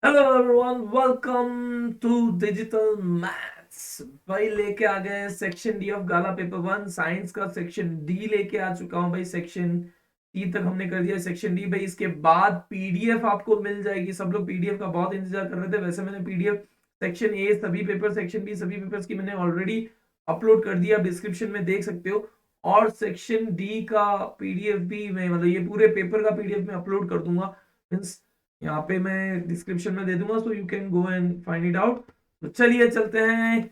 Hello everyone, welcome to digital maths. भाई लेके आ गए section D of Gala paper one science का सेक्शन डी लेके आ चुका हूं भाई। सेक्शन टी तक हमने कर दिया सेक्शन डी। भाई इसके बाद पीडीएफ आपको मिल जाएगी। सब लोग पीडीएफ का बहुत इंतजार कर रहे थे। वैसे मैंने पीडीएफ सेक्शन ए सभी पेपर, सेक्शन बी सभी पेपर्स की मैंने ऑलरेडी अपलोड कर दिया, डिस्क्रिप्शन में देख सकते हो। और सेक्शन डी का पीडीएफ भी मैं, मतलब ये पूरे पेपर का पीडीएफ में अपलोड कर दूंगा। मींस यहाँ पे मैं डिस्क्रिप्शन में दे दूंगा, so you can go and find it out. तो चलिए चलते हैं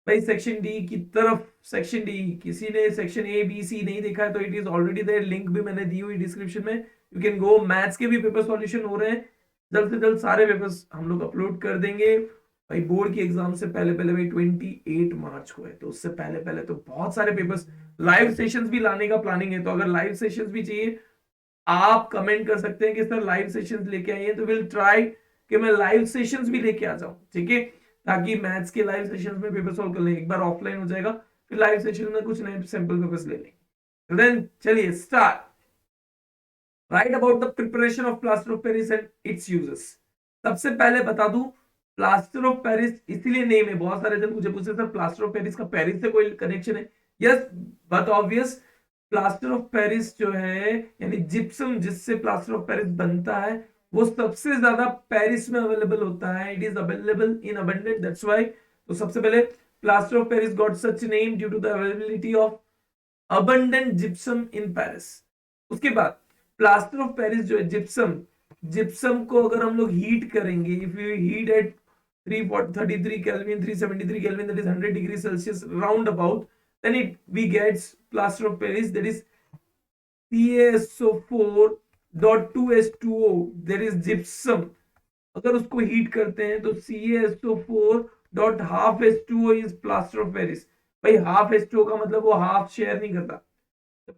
भाई सेक्शन डी की तरफ। सेक्शन डी, किसी ने सेक्शन ए बी सी नहीं देखा है तो it is already there, link भी मैंने दी हुई डिस्क्रिप्शन में। You can go. मैथ्स के भी पेपर सॉल्यूशन हो रहे हैं, जल्द से जल्द सारे पेपर्स हम लोग अपलोड कर देंगे भाई। बोर्ड की एग्जाम से पहले पहले भाई 28 मार्च को है, तो उससे पहले पहले तो बहुत सारे पेपर्स, लाइव सेशंस भी लाने का प्लानिंग है। तो अगर लाइव सेशंस भी चाहिए, आप कमेंट कर सकते हैं कि सर लाइव सेशंस लेके आइए, तो विल ट्राई कि मैं लाइव सेशंस भी लेके आ जाऊं, ठीक है। ताकि मैथ्स के लाइव सेशंस में पेपर सॉल्व कर लें। एक बार ऑफलाइन हो जाएगा, फिर लाइव सेशन में कुछ नए सैंपल पेपर्स ले लेंगे। देन चलिए start. Right about the preparation of plaster of Paris and it's uses. सबसे पहले बता दूं, प्लास्टर ऑफ पेरिस इसलिए नेम है। बहुत सारे जन मुझे पूछे सर प्लास्टर ऑफ पेरिस का पेरिस से कोई कनेक्शन है? Yes, but obvious. Plaster of Paris जो है, यानी जिप्सम जिससे प्लास्टर ऑफ पेरिस बनता है, वो सबसे ज्यादा पेरिस में अवेलेबल होता है। It is available in abundant, that's why. तो सबसे पहले plaster of Paris got such name due to the availability of abundant gypsum in Paris. उसके बाद प्लास्टर ऑफ पेरिस जो है, जिप्सम, जिप्सम को अगर हम लोग हीट करेंगे, if you heat at 333 Kelvin, 373 Kelvin, that is 100 degrees Celsius round about, then it we gets plaster of Paris, that is CaSO4.2H2O, that is gypsum। अगर उसको heat करते हैं तो CaSO4.12H2O is plaster of Paris. भाई half H2O का मतलब वो half share नहीं करता।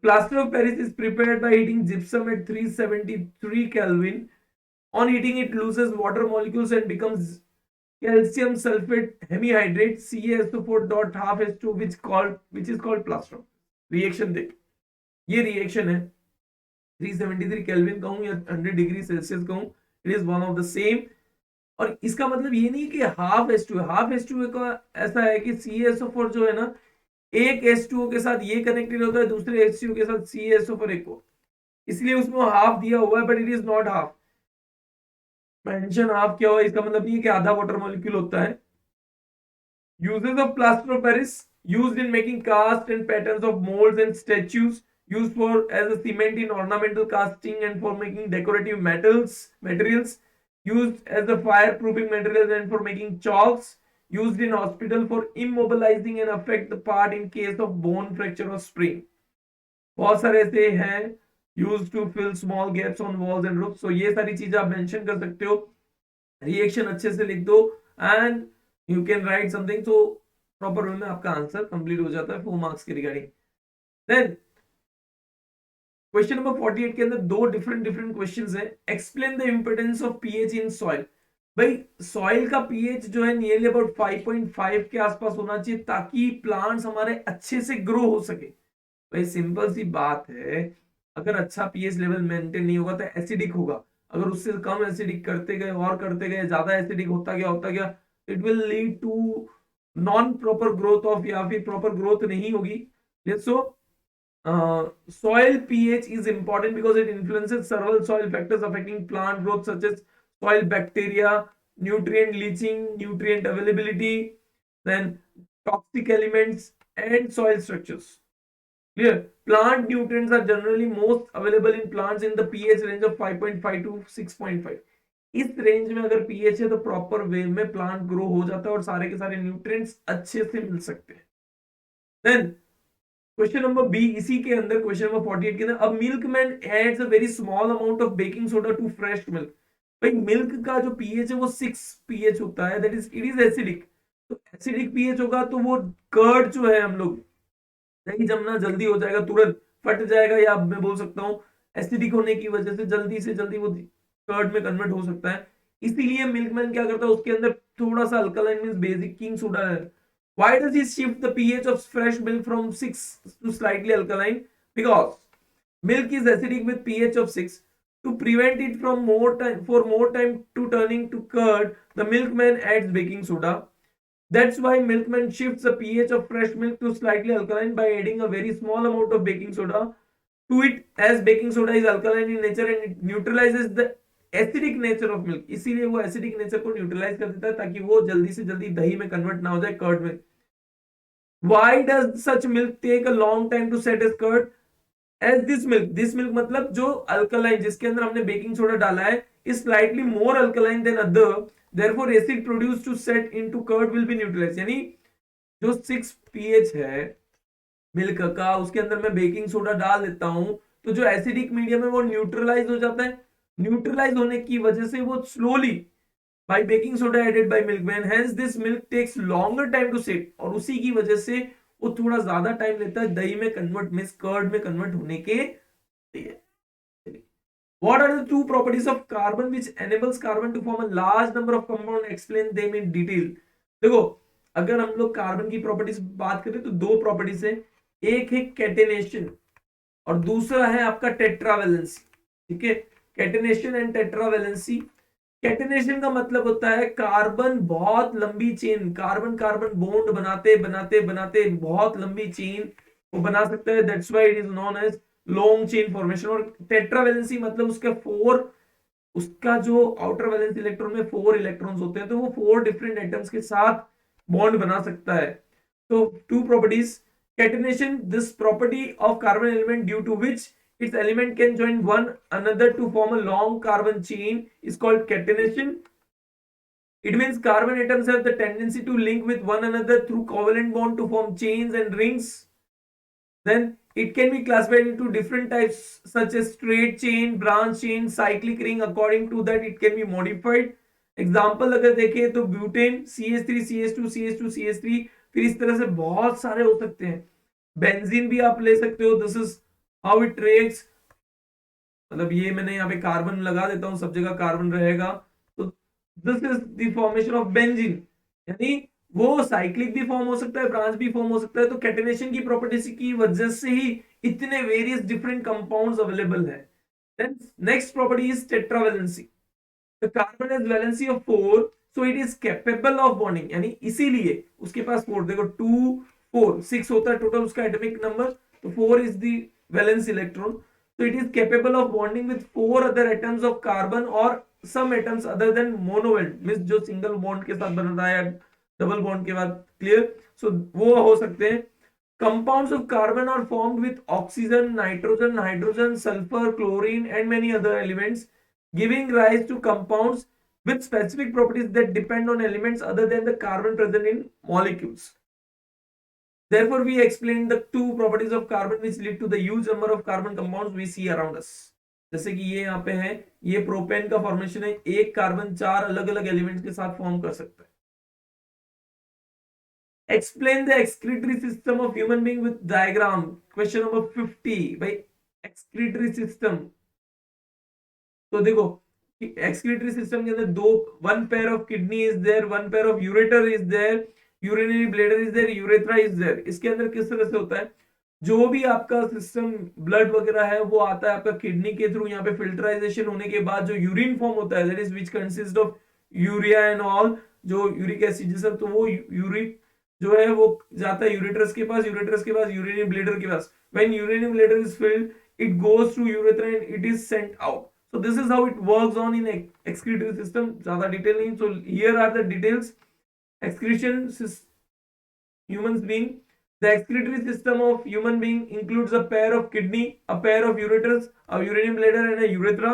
Plaster of Paris is prepared by heating gypsum at 373 Kelvin. On heating, it loses water molecules and becomes calcium sulfate hemihydrate CaSO4 dot half H2, which is called plaster। Reaction देख, ये reaction है। 373 kelvin कहूं या 100 degree Celsius कहूं, it is one of the same. और इसका मतलब ये नहीं कि हाफ H2 है। हाफ H2 का ऐसा है कि CaSO4 जो है ना, एक H2O के साथ ये कनेक्टेड होता है, दूसरे H2O के साथ CaSO4 एक को, इसलिए उसमें हाफ दिया हुआ है, but it is not half. Mention half क्या हुआ, इसका मतलब नहीं है कि आधा वाटर मॉलिक्यूल होता है। Uses of plaster of Paris used in making cast and patterns of molds and statues, used for as a cement in ornamental casting and for making decorative materials, used as a fireproofing materials and for making chalks, used in hospital for immobilizing and affect the part in case of bone fracture or sprain। बहुत सारे ऐसे हैं। Use to fill small gaps on walls and roof. So ये सारी चीजें आप mention कर सकते हो। रिएक्शन अच्छे से लिख दो and you can write something, तो प्रॉपर वे में आपका आंसर कंप्लीट हो जाता है 4 मार्क्स के रिगार्डिंग। देन क्वेश्चन नंबर 48 के अंदर दो डिफरेंट डिफरेंट क्वेश्चंस हैं। Explain the importance of pH in soil. भाई सॉइल का पीएच जो है नियरली अबाउट 5.5 के आसपास होना चाहिए, ताकि प्लांट्स हमारे अच्छे से ग्रो हो सके। भाई सिंपल सी बात है, अगर अच्छा पीएच लेवल मेंटेन नहीं होगा तो एसिडिक होगा। अगर उससे कम एसिडिक करते गए और करते गए, ज्यादा एसिडिक होता गया, it will lead to non proper growth of, या फिर प्रॉपर ग्रोथ नहीं होगी। सो soil pH is important because it influences several soil factors affecting plant growth, such as soil bacteria, nutrient leaching, nutrient availability, then toxic elements and soil structures। Clear? Plant nutrients are generally most available in plants in the pH range of 5.5 to 6.5। इस range में अगर pH है तो proper way में plant grow हो जाता है और सारे के सारे न्यूट्रिएंट्स अच्छे से मिल सकते हैं। देन क्वेश्चन नंबर बी, इसी के अंदर क्वेश्चन नंबर 48 के अंदर, अब milk man adds a very small amount of baking soda to fresh milk. भाई मिल्क का जो पीएच है वो 6 पीएच होता है, that is it is acidic. तो एसिडिक पीएच होगा तो वो कर्ड जो है, हम लोग दही जमना जल्दी हो जाएगा, तुरंत फट जाएगा, या मैं बोल सकता हूँ एसिडिक होने की वजह से जल्दी वो कर्ड में कन्वर्ट हो सकता है। इसीलिए मिल्कमैन क्या करता है, उसके अंदर थोड़ा सा अल्कलाइन मींस बेकिंग सोडा है। Why does he shift the pH of fresh milk from 6 to slightly alkaline? Because milk is acidic with pH of 6, To prevent it from more time to turning to curd, the milkman adds baking soda. That's why milkman shifts the pH of fresh milk to slightly alkaline by adding a very small amount of baking soda to it, as baking soda is alkaline in nature and it neutralizes the acidic nature of milk, इसीलिए वो acidic nature को neutralise कर देता है ताकि वो जल्दी से जल्दी दही में कन्वर्ट ना हो जाए, कर्ड में. Why does such milk take a long time to set as curd? As this milk मतलब जो अल्कलाइन जिसके अंदर हमने बेकिंग सोडा डाला है is slightly more alkaline than other, therefore acid produced to set into curd will be neutralized. यानी जो 6 pH है मिल्क का, उसके अंदर मैं बेकिंग सोडा डाल देता हूं तो जो एसिडिक मीडियम है वो न्यूट्रलाइज हो जाता है. न्यूट्रलाइज होने की वजह से वो slowly by baking soda added by milkman, hence this milk takes longer time to set, और उसी की वजह से वो थोड़ा ज्यादा टाइम लेता है दही में कन्वर्ट में कर्ड में कन्वर्ट होने के लिए. What are the two properties of carbon which enables carbon to form a large number of compound? Explain them in detail. देखो अगर हम लोग कार्बन की प्रॉपर्टीज बात करें तो दो प्रॉपर्टीज है, एक है कैटेनेशन और दूसरा है आपका टेट्रावैलेंसी. ठीक है, कैटेनेशन एंड टेट्रावैलेंसी. कैटेनेशन का मतलब होता है कार्बन बहुत लंबी चेन, कार्बन कार्बन बॉन्ड बनाते बनाते बनाते बहुत लंबी चेन वो बना सकता है, that's why it is known as long chain formation. और टेट्रावैलेंसी मतलब उसका जो आउटर वैलेंस इलेक्ट्रॉन में 4 इलेक्ट्रॉन्स होते हैं तो वो 4 डिफरेंट एटम्स के साथ बॉन्ड बना सकता है. तो two properties, catenation, this property of carbon element due to which its element can join one another to form a long carbon chain is called catenation. It means carbon atoms have the tendency to link with one another through covalent bond to form chains and rings. Then it can be classified into different types such as straight chain, branch chain, cyclic ring. According to that it can be modified. Example अगर देखें तो butane CH3 CH2 CH2 CH3, फिर इस तरह से बहुत सारे हो सकते हैं. बेंजीन भी आप ले सकते हो. This is how it reacts. मतलब ये मैंने यहाँ पे कार्बन लगा देता हूं, सब जगह कार्बन रहेगा. तो this is the formation of benzene. यानी वो साइक्लिक भी फॉर्म हो सकता है, ब्रांच भी फॉर्म हो सकता है. तो कैटेनेशन की प्रॉपर्टीज की वजह से ही इतने वेरियस डिफरेंट कंपाउंड्स अवेलेबल है. Then next property is tetravalency. The carbon has valency of 4, so it is capable of bonding. यानी इसीलिए उसके पास 4, देखो 2 4 6 होता है टोटल उसका एटॉमिक नंबर, तो 4 is the valence electron. So it is capable of bonding with 4 other atoms of carbon or some atoms other than monovalent, means जो single bond के साथ बन रहा है डबल बॉन्ड के बाद. क्लियर? सो वो हो सकते हैं. Compounds of carbon are formed with oxygen, nitrogen, hydrogen, sulfur, chlorine and many other elements, giving rise to compounds with specific properties that depend on elements other than the carbon present in molecules. Therefore, we explained the two properties of carbon which lead to the huge number of carbon compounds we see around us. जैसे कि ये यहाँ पे है, ये propane का formation है, एक कार्बन 4 अलग अलग एलिमेंट्स के साथ फॉर्म कर सकता है. Explain the excretory system of human being with diagram. Question number 50 by excretory system. तो देखो एक्सक्रीटरी सिस्टम के अंदर दो, one pair of kidney is there, one pair of ureter is there, urinary bladder is there, urethra is there. इसके अंदर किस तरह से होता है, जो भी आपका सिस्टम ब्लड वगैरह है वो आता है आपका किडनी के थ्रू. यहाँ पे फिल्टराइजेशन होने के बाद जो यूरिन फॉर्म होता है, that is which consist of urea and all, जो यूरिक एसिड जैसा, तो वो यूरिक जो है वो जाता है यूरेटर्स के पास, यूरेटर्स के पास यूरिनरी ब्लैडर के पास. When urinary bladder is filled it goes through urethra and it is sent out. So this is how it works on in excretory system. ज़्यादा डिटेल नहीं. So here are the details. Excretion humans being, the excretory system of human being includes a pair of kidney, a pair of ureters, a urinary bladder and a urethra.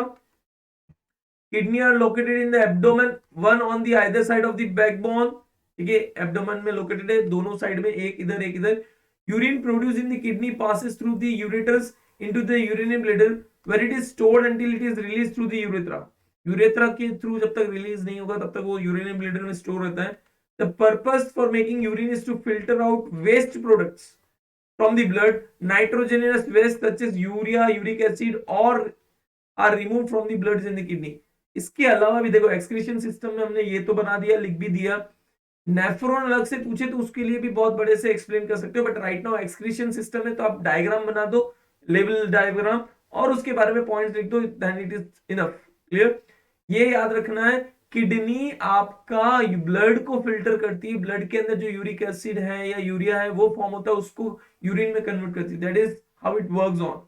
Kidney are located in the abdomen, one on the either side of the backbone. ठीक है, abdomen में located है, दोनों side में, एक इधर एक इधर. Urine produced in the kidney passes through the ureters into the urinary bladder, where it is stored until it is released through the urethra. Urethra के थ्रू जब तक रिलीज नहीं होगा तब तक वो यूरिनरी ब्लैडर में स्टोर रहता है. The purpose for making urine is to filter out waste products from the blood. Nitrogenous waste such as urea, uric acid or are removed from the blood in the kidney. इसके अलावा भी देखो excretion system में हमने ये तो बना दिया, लिख भी दिया. नेफ्रॉन अलग से पूछे तो उसके लिए भी बहुत बड़े से एक्सप्लेन कर सकते हो, but right now excretion system है तो आप डायग्राम बना दो, लेवल डायग्राम, और उसके बारे में पॉइंट्स लिख दो, then it is enough. Clear? ये याद रखना है, किडनी आपका ब्लड को फिल्टर करती है, ब्लड के अंदर जो यूरिक एसिड है या यूरिया है वो फॉर्म होता है, उसको यूरिन में कन्वर्ट करती है। That is how it works on.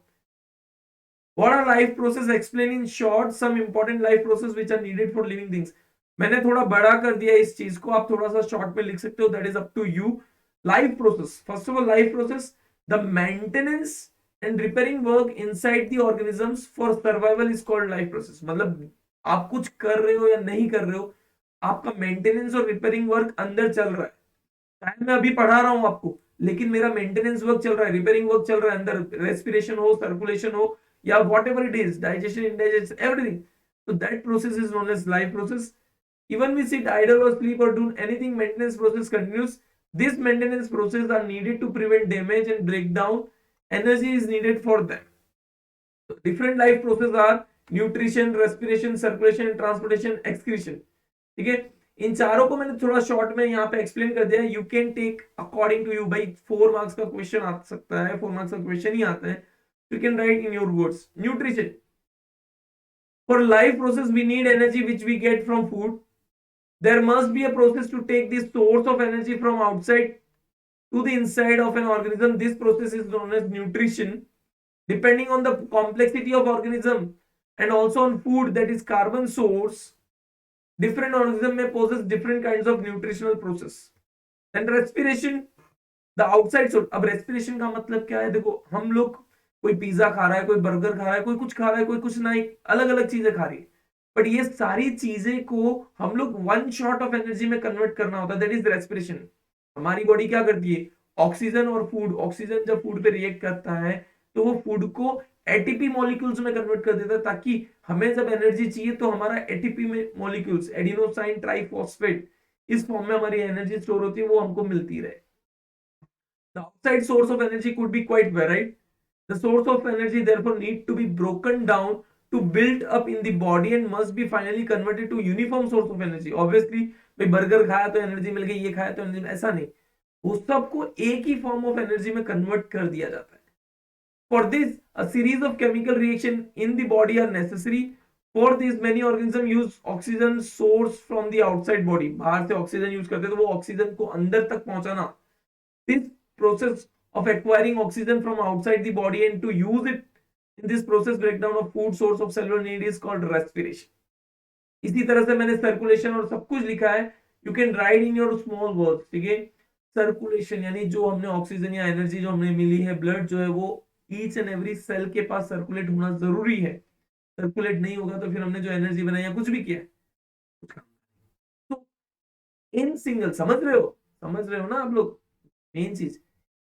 What are life process? Explain in short some important life process which are needed for living things. मैंने थोड़ा बड़ा कर दिया इस चीज को, आप थोड़ा सा शॉर्ट में लिख सकते हो, that is up to you. Life process, first of all life process, the maintenance and repairing work inside the organisms for survival is called life process. मतलब आप कुछ कर रहे हो या नहीं कर रहे हो, आपका मेंटेनेंस और रिपेयरिंग वर्क अंदर चल रहा है। चाहे मैं अभी पढ़ा रहा हूं आपको, लेकिन मेरा मेंटेनेंस वर्क चल रहा है, रिपेयरिंग वर्क चल रहा है अंदर, रेस्पिरेशन हो, सर्कुलेशन हो, या whatever it is, digestion, indigestion, everything. तो that process is known as life process. Even we sit idle or sleep or do anything, maintenance process continues. This maintenance process are needed to prevent damage and breakdown. Energy is needed for them. So different life processes are nutrition, respiration, circulation, transportation, excretion. ठीक है, इन चारों को मैंने थोड़ा short में यहाँ पे explain कर दिया। You can take according to you, भाई 4 मार्क्स का क्वेश्चन आ सकता है, 4 मार्क्स का क्वेश्चन ही आता है। You can write in your words. Nutrition, for life process we need energy which we get from food. There must be a process to take this source of energy from outside to the inside of an organism. This process is known as nutrition. Depending on the complexity of organism and also on food, that is carbon source, different organism may possess different kinds of nutritional process. And respiration, the outside source. अब respiration का मतलब क्या है? देखो, हम लोग कोई pizza खा रहा है, कोई बर्गर खा रहा है, कोई कुछ खा रहा है, कोई कुछ नहीं, अलग अलग चीजें खा रही है, बट ये सारी चीजें को हम लोग वन शॉट ऑफ एनर्जी में कन्वर्ट करना होता है, दैट इज रेस्पिरेशन। हमारी बॉडी क्या करती है? ऑक्सीजन और फूड, ऑक्सीजन जब फूड पे रिएक्ट करता है तो वो फूड को एटीपी मॉलिक्यूल्स में कन्वर्ट कर देता है, ताकि हमें जब एनर्जी चाहिए तो हमारा एटीपी में मॉलिक्यूल्स, एडिनोसाइन ट्राइफॉस्फेट, इस फॉर्म में हमारी एनर्जी स्टोर होती है, वो हमको मिलती रहे। The outside source of energy could be quite varied. The source of energy therefore need to be broken down to build up in the body and must be finally converted to uniform source of energy. Obviously, भाई burger खाया तो energy मिल गई, ये खाया तो energy, ऐसा नहीं, उस सबको एक ही फॉर्म ऑफ एनर्जी में कन्वर्ट कर दिया जाता है। For this, a series of chemical reaction in the body are necessary. For this, many organisms use oxygen source from the outside body. बाहर से ऑक्सीजन यूज करते हैं, तो वो ऑक्सीजन को अंदर तक पहुंचाना, this process of acquiring oxygen from outside the body and to use it in this process breakdown of food source of cellular need is called respiration. इसी तरह से मैंने सर्कुलेशन और सब कुछ लिखा है, you can write in your small words. ठीक है, सर्कुलेशन यानी जो हमने ऑक्सीजन या एनर्जी जो हमें मिली है, ब्लड जो है वो ईच एंड एवरी सेल के पास सर्कुलेट होना जरूरी है। सर्कुलेट नहीं होगा तो फिर हमने जो एनर्जी बनाई या कुछ भी किया कुछ काम। तो इन सिंगल, समझ रहे हो ना आप लोग? मेन चीज,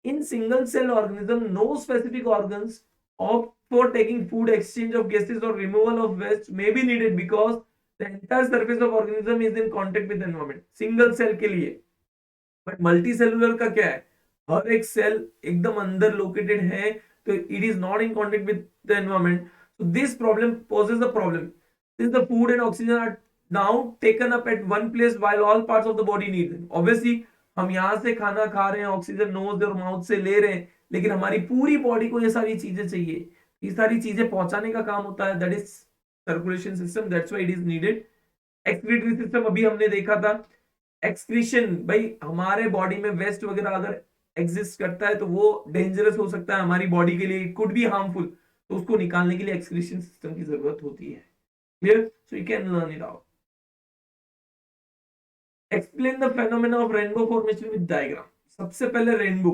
in single cell organism no specific organs of for taking food, exchange of gases or removal of waste may be needed because the entire surface of organism is in contact with the environment. single cell के लिए, but multicellular का क्या है? हर एक cell एकदम अंदर located है, तो it is not in contact with the environment. So this problem poses a problem since the food and oxygen are now taken up at one place while all parts of the body need them. Obviously हम यहां से खाना खा रहे हैं, oxygen knows और mouth से ले रहे हैं, लेकिन हमारी पूरी बॉडी को ये सारी चीजें चाहिए, ये सारी चीजें पहुंचाने का काम होता है, that is circulation system, that's why it is needed. Excretory system अभी हमने देखा था। एक्सक्रीशन, भाई हमारे बॉडी में वेस्ट वगैरह अगर एग्जिस्ट करता है तो वो डेंजरस हो सकता है हमारी बॉडी के लिए, इट कुड बी हार्मफुल, तो उसको निकालने के लिए एक्सक्रीशन सिस्टम की जरूरत होती है। Clear? So you can learn it out. Explain the phenomena of rainbow formation with diagram. सबसे पहले rainbow,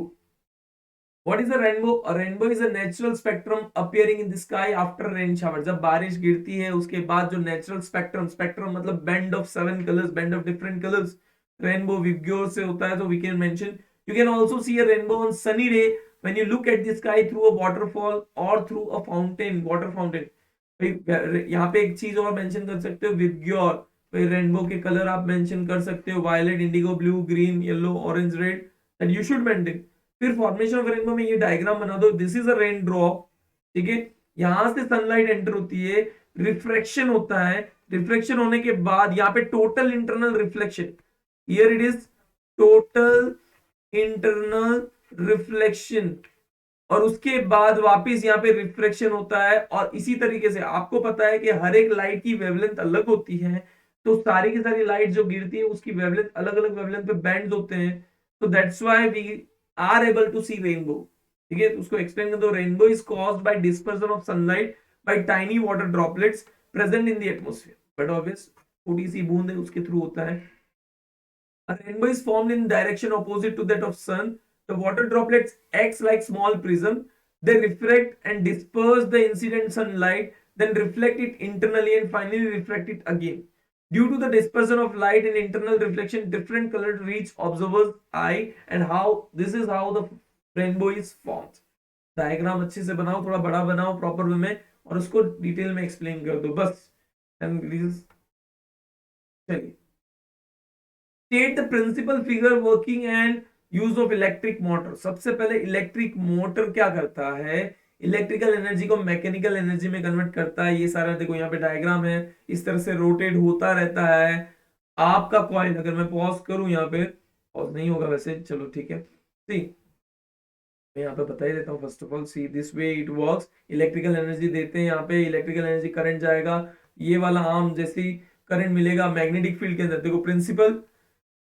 what is a rainbow? A rainbow is a natural spectrum appearing in the sky after rain shower. जब बारिश गिरती है उसके बाद जो natural spectrum, spectrum मतलब band of 7 colours, band of different colours, rainbow VIBGYOR से होता है, तो we can mention, you can also see a rainbow on sunny day when you look at the sky through a waterfall or through a fountain, water fountain. यहाँ पे एक चीज और mention कर सकते हो, विबग्योर, फिर रेनबो के कलर आप मेंशन कर सकते हो, violet, indigo, blue, green, yellow, orange, red, and you should mention. फिर फॉर्मेशन ऑफ रेनबो में ये डायग्राम बना दो, this is a rain drop. ठीक है, यहां से सनलाइट एंटर होती है, रिफ्रैक्शन होता है, रिफ्लेक्शन होने के बाद यहाँ पे total internal reflection, here it is total internal reflection, और उसके बाद वापस यहाँ पे रिफ्रेक्शन होता है। और इसी तरीके से आपको पता है कि हर एक लाइट की वेवलेंथ अलग होती है, तो सारी की सारी लाइट जो गिरती है उसकी वेवलेंथ अलग अलग वेवलेंथ पे बैंड होते हैं। तो that's why we are able to see rainbow. ठीक है, तो उसको एक्सप्लेन कर दो। Rainbow is caused by dispersion of sunlight by tiny water droplets present in the atmosphere. But obvious छोटी सी बूंद है उसके थ्रू होता है। A rainbow is formed in direction opposite to that of sun. The water droplets acts like small prism. They refract and disperse the incident sunlight, then reflect it internally and finally refract it again. Due to the dispersion of light and internal reflection, different colors reach observer's eye, and how this is how the rainbow is formed. Diagram अच्छे से बनाओ, थोड़ा बड़ा बनाओ proper way में, और उसको detail में एक्सप्लेन कर दो बस। चलिए, state the principle figure working and use of electric motor. सबसे पहले इलेक्ट्रिक मोटर क्या करता है, इलेक्ट्रिकल एनर्जी को मैकेनिकल एनर्जी में कन्वर्ट करता है। ये सारा देखो यहाँ पे डायग्राम है, इस तरह से रोटेट होता रहता है आपका कॉइल। अगर मैं पॉज करूं, यहाँ पे पॉज नहीं होगा वैसे, चलो ठीक है। सी, मैं यहाँ पे बता ही देता हूँ। First of all see this way it works. Electrical energy देते हैं, यहाँ पे इलेक्ट्रिकल एनर्जी करंट जाएगा, ये वाला आर्म जैसी करंट मिलेगा मैग्नेटिक फील्ड के अंदर। देखो principal,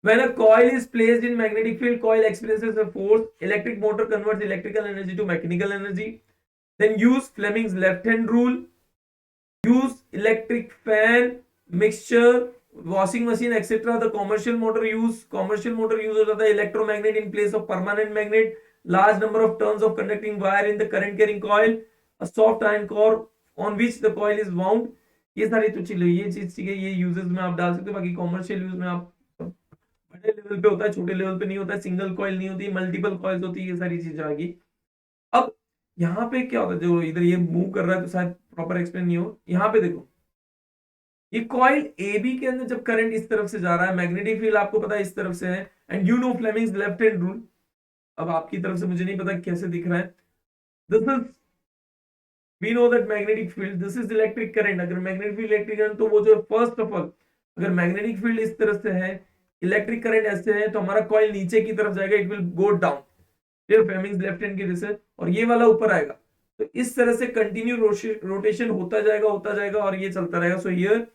when a coil is placed in magnetic field, coil experiences a force. Electric motor converts electrical energy to mechanical energy. Then use Fleming's left hand rule. Use electric fan, mixture, washing machine, etc. The commercial motor use हो जाता है electromagnet in place of permanent magnet. Large number of turns of conducting wire in the current carrying coil. A soft iron core on which the coil is wound. ये सारी तो चीजें, ये चीज ठीक है, ये यूजेस में आप डाल सकते हो। बाकी कॉमर्शियल यूज में आप बड़े लेवल पे होता है, छोटे लेवल पे नहीं होता है। सिंगल कॉइल नहीं होती, मल्टीपल कॉइल्स होती है, ये सारी चीजें आ गई। अब यहाँ पे क्या होता है, जो इधर ये मूव कर रहा है तो शायद प्रॉपर एक्सप्लेन नहीं हो। यहाँ पे देखो, ये कॉइल ए बी के अंदर जब करंट इस तरफ से जा रहा है, मैग्नेटिक फील्ड आपको पता है इस तरफ से है, and you know Fleming's left hand rule. अब आपकी तरफ से मुझे नहीं पता कैसे दिख रहा है। This is, we know that magnetic field, this is electric current. अगर मैग्नेटिक फील्ड इलेक्ट्रिक करंट, तो वो जो फर्स्ट ऑफ ऑल, अगर मैग्नेटिक फील्ड इस तरह से है, इलेक्ट्रिक करंट ऐसे है, तो हमारा कॉइल नीचे की तरफ जाएगा, इट विल गो डाउन। ये फ्लेमिंग्स लेफ्ट हैंड की रिसर्च, और ये वाला ऊपर आएगा। तो इस तरह से कंटिन्यू रोटेशन होता जाएगा और ये चलता रहेगा। सो हियर,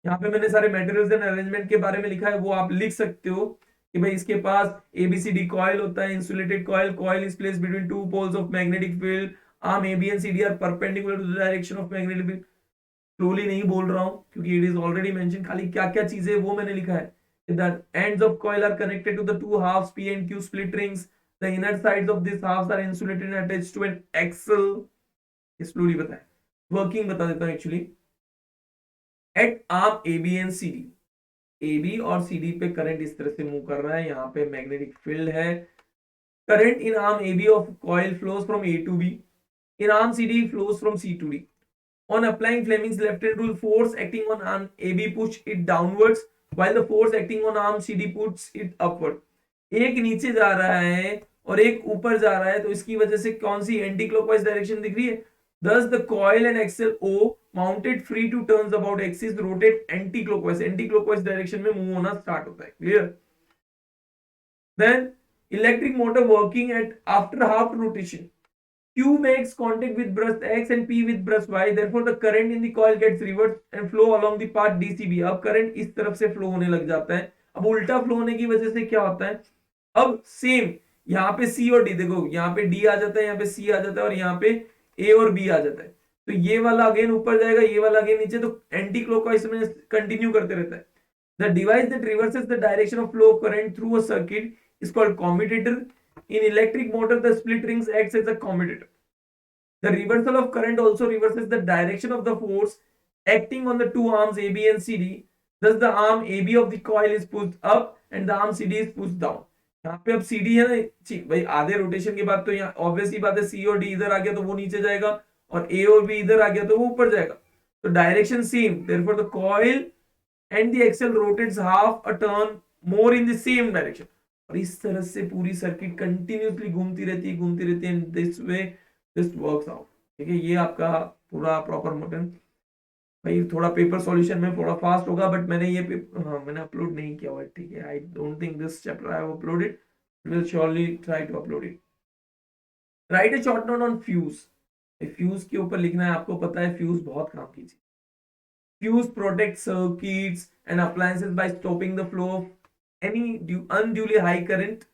यहाँ पे मैंने सारे मटेरियल्स एंड अरेंजमेंट के बारे में लिखा है, वो आप लिख सकते हो कि भाई इसके पास एबीसीडी कॉइल होता है, insulated coil. Coil is placed between two poles of magnetic field. Arm A B and C D are perpendicular to the direction of magnetic field. Slowly नहीं बोल रहा हूं क्योंकि इट इज ऑलरेडी मेंशन, खाली क्या क्या चीजें वो मैंने लिखा है। The ends of coil are connected to the two halves P and Q split rings. The inner sides of these halves are insulated and attached to an axle. Slowly बताएं, working बता देता हूं actually. At arm A B and C D, A B और C D पे current इस तरह से move कर रहा है, यहाँ पे मैग्नेटिक फील्ड है। Current in arm A B of coil flows from A to B, in arm C D flows from C to D. On applying Fleming's left hand rule, force acting on arm AB push it downwards, while the force acting on arm CD puts it upward. एक नीचे जा रहा है और एक ऊपर जा रहा है, तो इसकी वजह से कौन सी एंटी क्लॉकवाइज डायरेक्शन दिख रही है। Thus the coil and axle O mounted free to turns about axis rotate anti-clockwise direction में मूव होना स्टार्ट होता है। Clear. Then electric motor working at after half rotation. Q makes contact with brush X and P with brush Y. Therefore, the current in the coil gets reversed and flow along the path DCB. अब current इस तरफ से flow होने लग जाता है। अब उल्टा फ्लो होने की वजह से क्या होता है, अब सेम यहाँ पे C और D, देखो यहाँ पे D आ जाता है, यहाँ पे C आ जाता है, और यहाँ पे A और B आ जाता है। तो ये वाला अगेन ऊपर जाएगा, ये वाला अगेन नीचे, तो एंटी क्लॉकवाइज में कंटिन्यू करते रहता है। The device that reverses the direction of flow of current through a circuit is called commutator. In electric motor, the split rings acts as a commutator. The reversal of current also reverses the direction of the force acting on the two arms AB and CD. Thus, the arm AB of the coil is pushed up and the arm CD is pushed down. यहाँ पे अब CD है ना, भाई आधे rotation के बाद तो यहाँ ऑब्वियस ही बात है, C और D इधर आ गया तो वो नीचे जाएगा, और A और B इधर आ गया तो वो ऊपर जाएगा। तो direction same, therefore the coil and the axle rotates half a turn more in the same direction. और इस तरह से पूरी सर्किट कंटिन्यूअसली घूमती रहती है, and this way this works out. ठीक है, ये आपका पूरा प्रॉपर मोशन। भाई थोड़ा पेपर सॉल्यूशन में थोड़ा फास्ट होगा, बट मैंने ये हाँ मैंने अपलोड नहीं किया हुआ है। ठीक है, I don't think this chapter I have uploaded, will surely try to upload it. Write a short note on fuse. Fuse के ऊपर लिखना है, आपको पता है फ्यूज बहुत काम की चीज। Fuse protect circuits and appliances by stopping the flow of any unduly high current.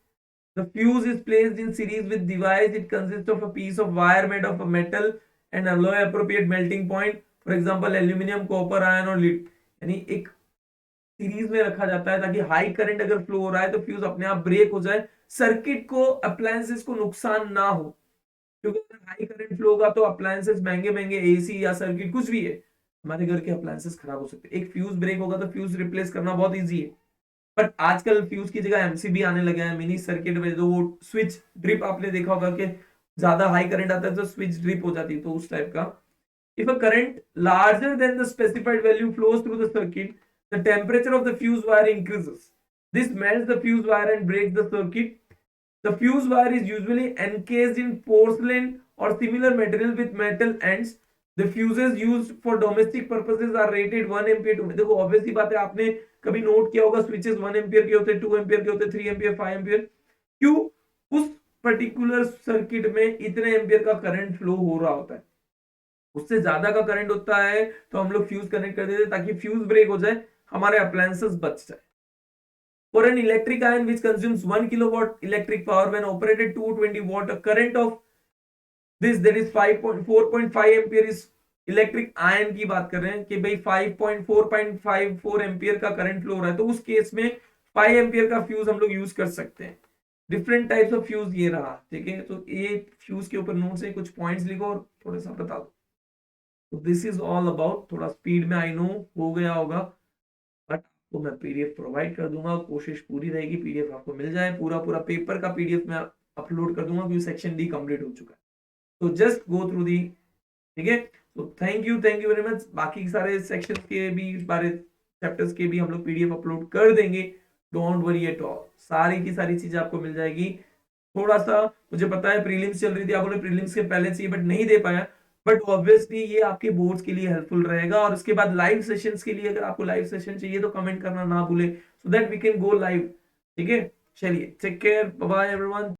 The fuse is placed in series with device. It consists of a piece of wire made of a metal and alloy appropriate melting point. For example, aluminium, copper, iron और lead. यानी एक series में रखा जाता है ताकि high current अगर flow हो रहा है तो फ्यूज अपने आप ब्रेक हो जाए, सर्किट को अप्लायंसेस को नुकसान ना हो। क्योंकि अगर हाई करंट फ्लो होगा तो अप्लायंसेस महंगे महंगे एसी या सर्किट कुछ भी है, हमारे घर के अप्लायंसेस खराब हो सकते हैं। एक फ्यूज ब्रेक होगा तो फ्यूज रिप्लेस करना बहुत ईजी है। बट आजकल फ्यूज की जगह एमसीबी आने लगे हैं, मिनी सर्किट में जो वो स्विच ड्रिप आपने देखा होगा कि ज्यादा हाई करंट आता है तो स्विच ड्रिप हो जाती है, तो उस टाइप का। If a current larger than the specified value flows through the circuit, the temperature of the fuse wire increases. This melts the fuse wire and breaks the circuit. The fuse wire is usually encased in porcelain or similar material with metal ends. The fuses used for domestic purposes are rated 1 ampere to. देखो obvious सी बात है, आपने कभी note किया होगा switches 1 ampere के होते हैं, 2 एम्पियर के होते हैं, 3 एम्पियर, 5 एम्पियर। क्यों? उस पर्टिकुलर सर्किट में इतने एम्पियर का करंट फ्लो हो रहा होता है। उससे ज्यादा का करंट होता है तो हम लोग फ्यूज कनेक्ट कर देते हैं ताकि फ्यूज ब्रेक हो जाए, हमारे अप्लायंसेस बच जाए। For an electric iron which consumes 1 kilowatt electric power when operated 220 watt, a current of this that is 5.4.5 ampere is electric ion की बात कर रहे हैं कि भाई 5.4.54 एम्पियर का करंट फ्लो हो रहा है, तो उस केस में 5 एम्पियर का फ्यूज हम लोग यूज कर सकते हैं। डिफरेंट टाइप्स ऑफ फ्यूज ये रहा, ठीक है। तो ये फ्यूज के ऊपर नोट से कुछ पॉइंट्स लिखो और थोड़ा सा बता दो। तो दिस इज ऑल अबाउट, थोड़ा स्पीड में आई नो हो गया होगा, बट आपको मैं पीडीएफ प्रोवाइड कर दूंगा, कोशिश पूरी रहेगी पीडीएफ आपको मिल जाए। पूरा पूरा पेपर का पीडीएफ मैं अपलोड कर दूंगा क्योंकि सेक्शन डी कंप्लीट हो चुका है। तो जस्ट गो थ्रू दी, ठीक है। तो थैंक यू वेरी मच। बाकी सारे सेक्शन के भी, सारे चैप्टर्स के भी हम लोग पीडीएफ अपलोड कर देंगे, डोंट वरी एट ऑल। सारी की सारी चीजें आपको मिल जाएगी। थोड़ा सा मुझे पता है प्रीलिम्स चल रही थी, आपने प्रीलिम्स के पहले चाहिए बट नहीं दे पाया, बट ऑब्वियसली ये आपके बोर्ड्स के लिए हेल्पफुल रहेगा। और उसके बाद लाइव सेशंस के लिए, अगर आपको लाइव सेशन चाहिए तो कमेंट करना ना भूले, so that we can go live, ठीक है। चलिए, take care, bye bye everyone.